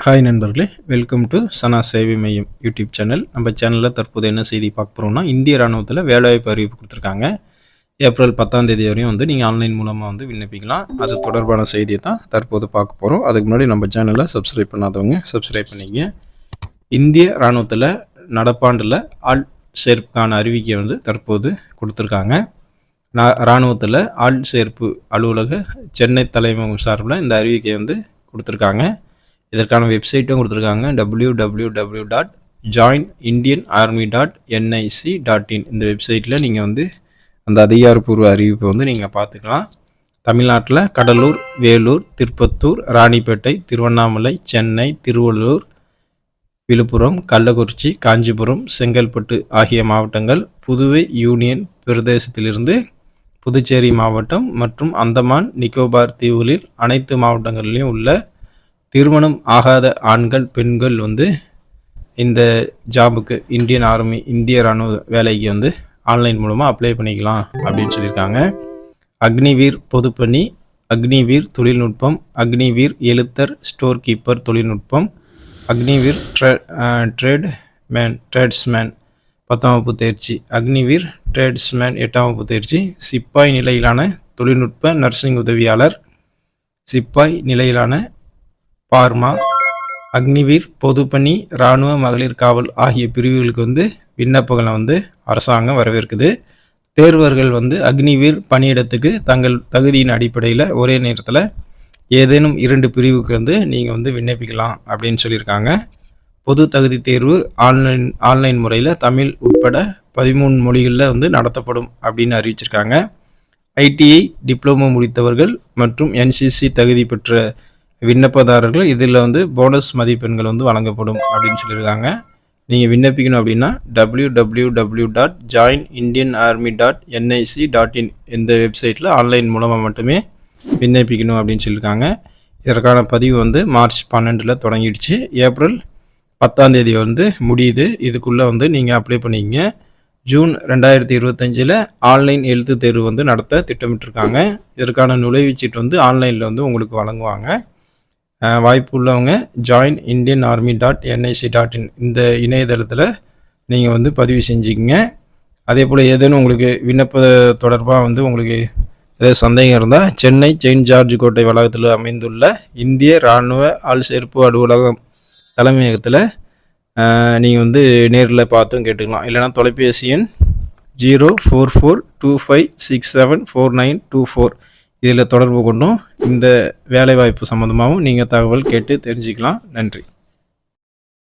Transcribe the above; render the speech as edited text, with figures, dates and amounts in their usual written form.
Hi நண்பர்களே, welcome to சனா சேவை மையம் யூடியூப் சேனல். நம்ம சேனலில் தற்போது என்ன செய்தி பார்க்க போகிறோம்னா, இந்திய ராணுவத்தில் வேலைவாய்ப்பு அறிவிப்பு கொடுத்துருக்காங்க. ஏப்ரல் 10ஆம் தேதி வரையும் நீங்கள் ஆன்லைன் மூலமாக விண்ணப்பிக்கலாம். அது தொடர்பான செய்தியை தான் தற்போது பார்க்க போகிறோம். அதுக்கு முன்னாடி நம்ம சேனலை சப்ஸ்கிரைப் பண்ணாதவங்க சப்ஸ்கிரைப் பண்ணிங்க. இந்திய ராணுவத்தில் நடப்பாண்டில் ஆள் சேர்ப்புக்கான அறிவிக்கை தற்போது கொடுத்துருக்காங்க. இராணுவத்தில் ஆள் சேர்ப்பு அலுவலக சென்னை தலைமையகம் சார்பில் இந்த அறிவிக்கை கொடுத்துருக்காங்க. இதற்கான வெப்சைட்டும் கொடுத்துருக்காங்க. www.joinindianarmy.nic.in இந்த வெப்சைட்டில் நீங்கள் அந்த அதிகாரப்பூர்வ அறிவிப்பை நீங்கள் பார்த்துக்கலாம். தமிழ்நாட்டில் கடலூர், வேலூர், திருப்பத்தூர், ராணிப்பேட்டை, திருவண்ணாமலை, சென்னை, திருவள்ளூர், விழுப்புரம், கள்ளக்குறிச்சி, காஞ்சிபுரம், செங்கல்பட்டு ஆகிய மாவட்டங்கள், புதுவை யூனியன் பிரதேசத்திலிருந்து புதுச்சேரி மாவட்டம் மற்றும் அந்தமான் நிக்கோபார் தீவுகளில் அனைத்து மாவட்டங்களிலும் உள்ள திருமணம் ஆகாத ஆண்கள் பெண்கள் இந்த ஜாபுக்கு இந்தியன் ஆர்மி இந்திய ராணுவ வேலைக்கு ஆன்லைன் மூலமாக அப்ளை பண்ணிக்கலாம் அப்படின்னு சொல்லியிருக்காங்க. அக்னிவீர் பொதுப்பணி, அக்னிவீர் தொழில்நுட்பம், அக்னிவீர் எழுத்தர் ஸ்டோர் கீப்பர் தொழில்நுட்பம், அக்னிவீர் ட்ரேட்ஸ்மேன் 10ஆம் வகுப்பு தேர்ச்சி, அக்னிவீர் ட்ரேட்ஸ்மேன் 8ஆம் வகுப்பு தேர்ச்சி, சிப்பாய் நிலையிலான தொழில்நுட்ப நர்சிங் உதவியாளர், சிப்பாய் நிலையிலான பார்மா, அக்னிவீர் பொதுப்பணி, இராணுவ மகளிர் காவல் ஆகிய பிரிவுகளுக்கு விண்ணப்பங்களை அரசாங்கம் வரவேற்குது. தேர்வர்கள் அக்னிவீர் பணியிடத்துக்கு தங்கள் தகுதியின் அடிப்படையில் ஒரே நேரத்தில் ஏதேனும் 2 பிரிவுக்கு நீங்கள் விண்ணப்பிக்கலாம் அப்படின்னு சொல்லியிருக்காங்க. பொது தகுதி தேர்வு ஆன்லைன் முறையில் தமிழ் உட்பட 13 மொழிகளில் நடத்தப்படும் அப்படின்னு அறிவிச்சிருக்காங்க. ஐடிஐ டிப்ளமோ முடித்தவர்கள் மற்றும் என்சிசி தகுதி பெற்ற விண்ணப்பதாரர்கள் இதில் போனஸ் மதிப்பெண்கள் வழங்கப்படும் அப்படின்னு சொல்லியிருக்காங்க. நீங்கள் விண்ணப்பிக்கணும் அப்படின்னா www.joinindianarmy.nic.in இந்த வெப்சைட்டில் ஆன்லைன் மூலமாக மட்டுமே விண்ணப்பிக்கணும் அப்படின்னு சொல்லியிருக்காங்க. இதற்கான பதிவு மார்ச் 12 தொடங்கிடுச்சு. ஏப்ரல் 10ஆம் தேதி முடியுது. இதுக்குள்ளே நீங்கள் அப்ளை பண்ணிக்கங்க. ஜூன் 2025 ஆன்லைன் எழுத்து தேர்வு நடத்த திட்டமிட்டிருக்காங்க. இதற்கான நுழைவுச்சீட்டு ஆன்லைனில் உங்களுக்கு வழங்குவாங்க. வாய்ப்பு உள்ளவங்க joinindianarmy.nic.in இந்த இணையதளத்தில் நீங்கள் பதிவு செஞ்சுக்கிங்க. அதே போல் ஏதேனும் உங்களுக்கு விண்ணப்ப தொடர்பாக உங்களுக்கு ஏதாவது சந்தேகம் இருந்தால் சென்னை செயின்ட் ஜார்ஜ் கோட்டை வளாகத்தில் அமைந்துள்ள இந்திய இராணுவ ஆள் சேர்ப்பு அலுவலகம் தலைமையகத்தில் நீங்கள் நேரில் பார்த்தும் கேட்டுக்கலாம். இல்லைனா தொலைபேசி எண் 04425674924 இதில் தொடர்பு கொண்டும் இந்த வேலைவாய்ப்பு சம்மந்தமாகவும் நீங்கள் தகவல் கேட்டு தெரிஞ்சுக்கலாம். நன்றி.